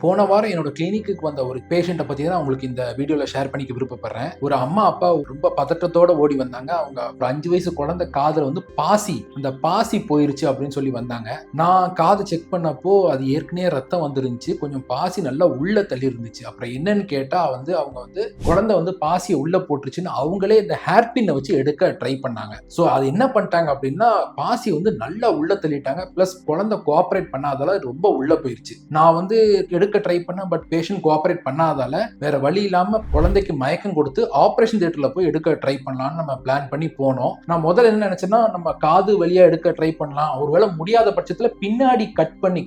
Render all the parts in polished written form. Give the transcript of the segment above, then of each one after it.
போன வாரம் என்னோட கிளினிக்கு வந்த ஒரு பேஷண்ட்டை பத்தி தான் உங்களுக்கு இந்த வீடியோல ஷேர் பண்ணிக்க விருப்பப்படுறேன். ஒரு அம்மா அப்பா ரொம்ப பதட்டத்தோட ஓடி வந்தாங்க. அவங்க ஒரு 5 வயசு குழந்தை காதுல அந்த பாசி போயிருச்சு அப்படின்னு சொல்லி வந்தாங்க. நான் காது செக் பண்ணப்போ அது ஏற்கனவே ரத்தம் வந்துருந்துச்சு. கொஞ்சம் பாசி நல்லா உள்ள தள்ளி இருந்துச்சு. அப்புறம் என்னன்னு கேட்டா அவங்க குழந்தை பாசியை உள்ள போட்டுருச்சுன்னு அவங்களே இந்த ஹேர் பின்னை வச்சு எடுக்க ட்ரை பண்ணாங்க. ஸோ அது என்ன பண்ணிட்டாங்க அப்படின்னா பாசி நல்லா உள்ள தள்ளிட்டாங்க. பிளஸ் குழந்தை கோஆபரேட் பண்ணாதால ரொம்ப உள்ள போயிருச்சு. நான் எடுக்க ட்ரை பண்ண பட் பேஷண்ட் கோஆபரேட் பண்ணாதால வேற வழி இல்லாம குழந்தைக்கு மயக்கம் கொடுத்து ஆபரேஷன் தியேட்டர்ல போய் எடுக்க ட்ரை பண்ணலாம்னு நம்ம பிளான் பண்ணி போனோம். நான் முதல்ல என்ன நினைச்சேன்னா நம்ம காது வழியா எடுக்க ட்ரை பண்ணலாம், ஒருவேளை முடியாத பட்சத்துல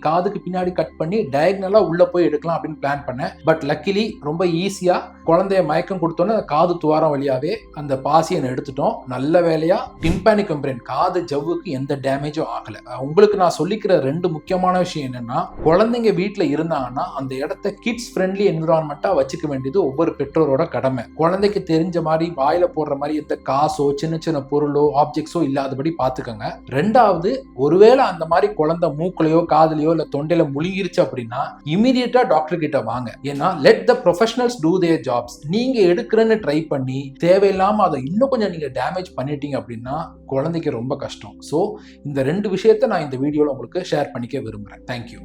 காதுக்கு பின்னாடி கட் பண்ணி டயகனலா உள்ள போய் எடுக்கலாம் அப்படின்னு பிளான் பண்ணேன். பட் லக்கிலி ரொம்ப ஈஸியா குழந்தைய மயக்கம் கொடுத்தோன்னே காது துவாரம் வழியாவே அந்த பாசியை எடுத்துட்டோம். நல்ல வேலையா டிம்பானிக் மெம்பரேன் காது ஜவ்வுக்கு எந்த டேமேஜும் ஆகல. உங்களுக்கு நான் சொல்லிக்கிற 2 முக்கியமான விஷயம் என்னன்னா, குழந்தைங்க வீட்டுல இருந்தாங்கன்னா அந்த இடத்த கிட்ஸ் ஃப்ரெண்ட்லி என்விரான்மெண்டா வச்சுக்க வேண்டியது ஒவ்வொரு பெற்றோரோட கடமை. குழந்தைக்கு தெரிஞ்ச மாதிரி வாயில போடுற மாதிரி எந்த காசோ சின்ன சின்ன பொருளோ ஆப்ஜெக்ட்ஸோ இல்லாதபடி பாத்துக்கோங்க. 2வது, ஒருவேளை அந்த மாதிரி குழந்தை மூக்குலையோ காதுலயோ இல்ல தொண்டையில முழுங்கிருச்சு அப்படின்னா இமீடியட்டா டாக்டர் கிட்ட வாங்க. ஏன்னா let the professionals do their jobs. நீங்க எடுக்கிறன்னு ட்ரை பண்ணி தேவையில்லாம அதை இன்னும் கொஞ்சம் நீங்க டேமேஜ் பண்ணிட்டீங்க அப்படின்னா குழந்தைக்கு ரொம்ப கஷ்டம். ஸோ இந்த 2 விஷயத்த நான் இந்த வீடியோல உங்களுக்கு ஷேர் பண்ணிக்க விரும்புறேன். தேங்க்யூ.